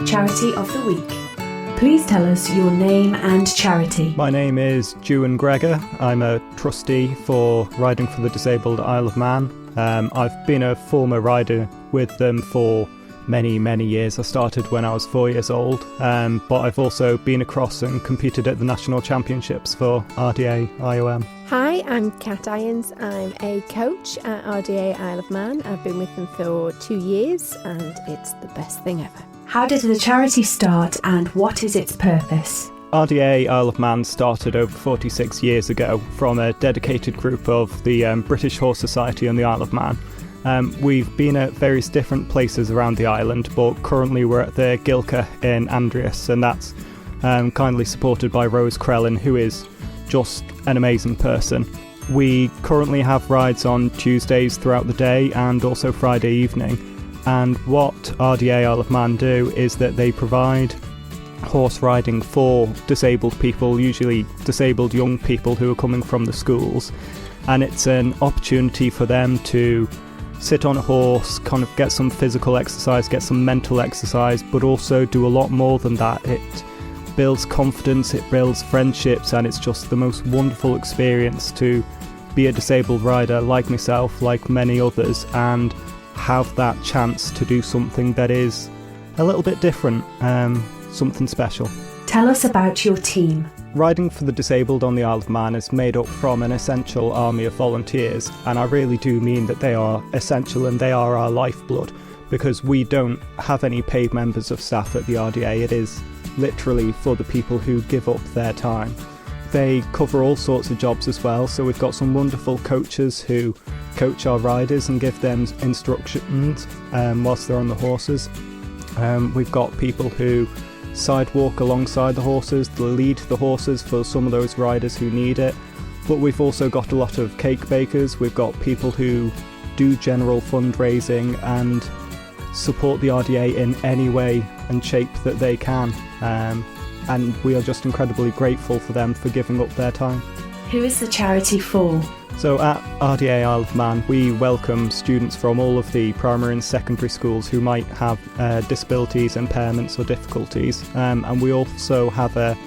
Charity of the Week. Please tell us your name and charity. My name is Juan Greggor. I'm a trustee for Riding for the Disabled Isle of Man. I've been a former rider with them for many years. I started when I was 4 years old, but I've also been across and competed at the national championships for RDA IOM. Hi, I'm Kat Irons. I'm a coach at RDA Isle of Man. I've been with them for 2 years and it's the best thing ever. How did the charity start and what is its purpose? RDA Isle of Man started over 46 years ago from a dedicated group of the British Horse Society on the Isle of Man. We've been at various different places around the island, but currently we're at the Gilca in Andreas, and that's kindly supported by Rose Crellin, who is just an amazing person. We currently have rides on Tuesdays throughout the day and also Friday evening. And what RDA Isle of Man do is that they provide horse riding for disabled people, usually disabled young people who are coming from the schools. And it's an opportunity for them to sit on a horse, kind of get some physical exercise, get some mental exercise, but also do a lot more than that. It builds confidence, it builds friendships, and it's just the most wonderful experience to be a disabled rider like myself, like many others, and have that chance to do something that is a little bit different, something special. Tell us about your team. Riding for the Disabled on the Isle of Man is made up from an essential army of volunteers, and I really do mean that they are essential and they are our lifeblood, because we don't have any paid members of staff at the RDA. It is literally for the people who give up their time. They cover all sorts of jobs as well, so we've got some wonderful coaches who coach our riders and give them instructions whilst they're on the horses. We've got people who sidewalk alongside the horses, lead the horses for some of those riders who need it. But we've also got a lot of cake bakers. We've got people who do general fundraising and support the RDA in any way and shape that they can. And we are just incredibly grateful for them for giving up their time. Who is the charity for? So at RDA Isle of Man, we welcome students from all of the primary and secondary schools who might have disabilities, impairments or difficulties. And we also have a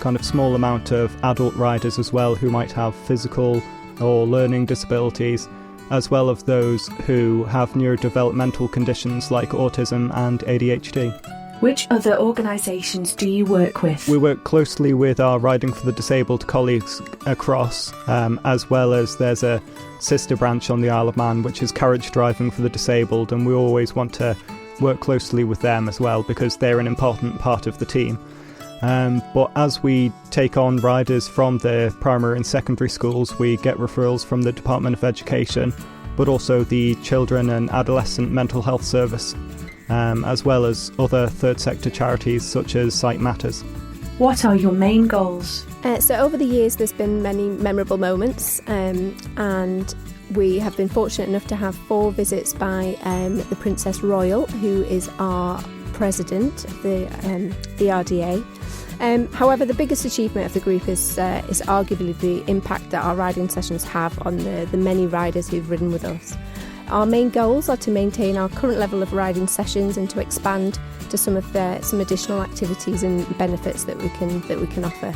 kind of small amount of adult riders as well who might have physical or learning disabilities, as well as those who have neurodevelopmental conditions like autism and ADHD. Which other organisations do you work with? We work closely with our Riding for the Disabled colleagues across, as well as there's a sister branch on the Isle of Man which is Carriage Driving for the Disabled, and we always want to work closely with them as well because they're an important part of the team. But as we take on riders from the primary and secondary schools, we get referrals from the Department of Education, but also the Children and Adolescent Mental Health Service, as well as other third sector charities such as Sight Matters. What are your main goals? So over the years there's been many memorable moments, and we have been fortunate enough to have 4 visits by the Princess Royal, who is our president of the RDA. However, the biggest achievement of the group is arguably the impact that our riding sessions have on the many riders who've ridden with us. Our main goals are to maintain our current level of riding sessions and to expand to some additional activities and benefits that we can offer.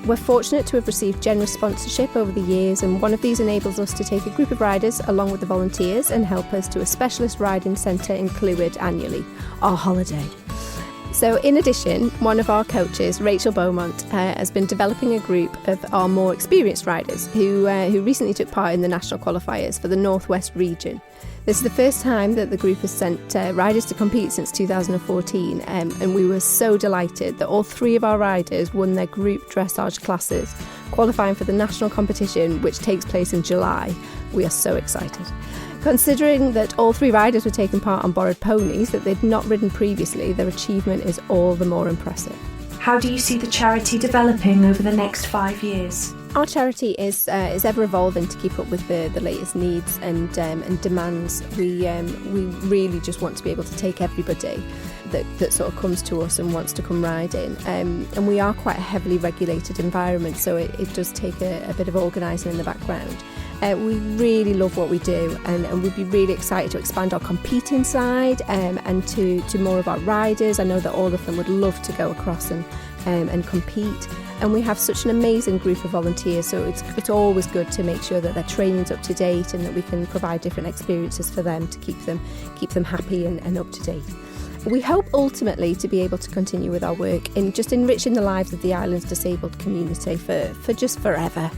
We're fortunate to have received generous sponsorship over the years, and one of these enables us to take a group of riders along with the volunteers and help us to a specialist riding centre in Clwyd annually, our holiday. So in addition, one of our coaches, Rachel Beaumont, has been developing a group of our more experienced riders who recently took part in the national qualifiers for the North West region. This is the first time that the group has sent riders to compete since 2014, and we were so delighted that all 3 of our riders won their group dressage classes, qualifying for the national competition which takes place in July. We are so excited. Considering that all 3 riders were taking part on borrowed ponies that they'd not ridden previously, their achievement is all the more impressive. How do you see the charity developing over the next 5 years? Our charity is ever evolving to keep up with the latest needs and demands. We really just want to be able to take everybody that sort of comes to us and wants to come riding. And we are quite a heavily regulated environment, so it does take a bit of organising in the background. We really love what we do, and we'd be really excited to expand our competing side and to more of our riders. I know that all of them would love to go across and compete. And we have such an amazing group of volunteers, so it's always good to make sure that their training's up to date and that we can provide different experiences for them to keep them happy and up to date. We hope ultimately to be able to continue with our work in just enriching the lives of the island's disabled community for just forever,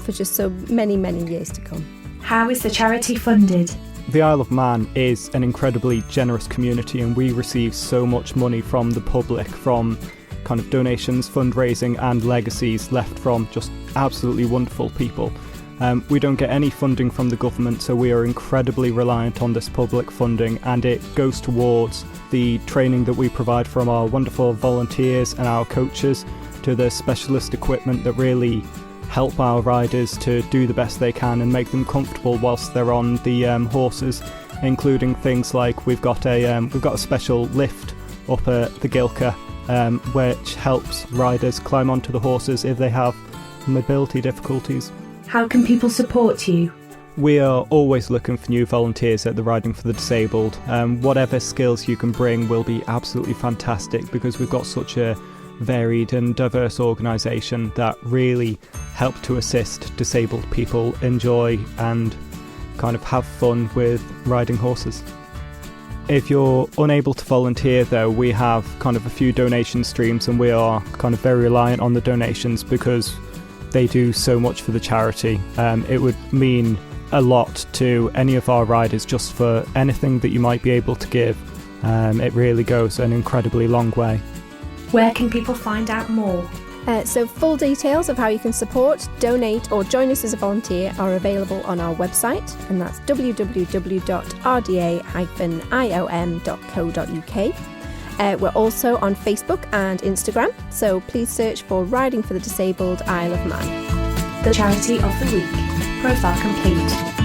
for just so many, many years to come. How is the charity funded? The Isle of Man is an incredibly generous community, and we receive so much money from the public, from kind of donations, fundraising and legacies left from just absolutely wonderful people. We don't get any funding from the government, so we are incredibly reliant on this public funding, and it goes towards the training that we provide from our wonderful volunteers and our coaches, to the specialist equipment that really help our riders to do the best they can and make them comfortable whilst they're on the horses, including things like we've got a special lift up at the Gilka, which helps riders climb onto the horses if they have mobility difficulties. How can people support you? We are always looking for new volunteers at the Riding for the Disabled. Whatever skills you can bring will be absolutely fantastic, because we've got such a varied and diverse organisation that really help to assist disabled people enjoy and kind of have fun with riding horses. If you're unable to volunteer though, we have kind of a few donation streams, and we are kind of very reliant on the donations because they do so much for the charity. It would mean a lot to any of our riders just for anything that you might be able to give. It really goes an incredibly long way. Where can people find out more? So full details of how you can support, donate or join us as a volunteer are available on our website, and that's www.rda-iom.co.uk. We're also on Facebook and Instagram, so please search for Riding for the Disabled Isle of Man. The Charity of the Week. Profile complete.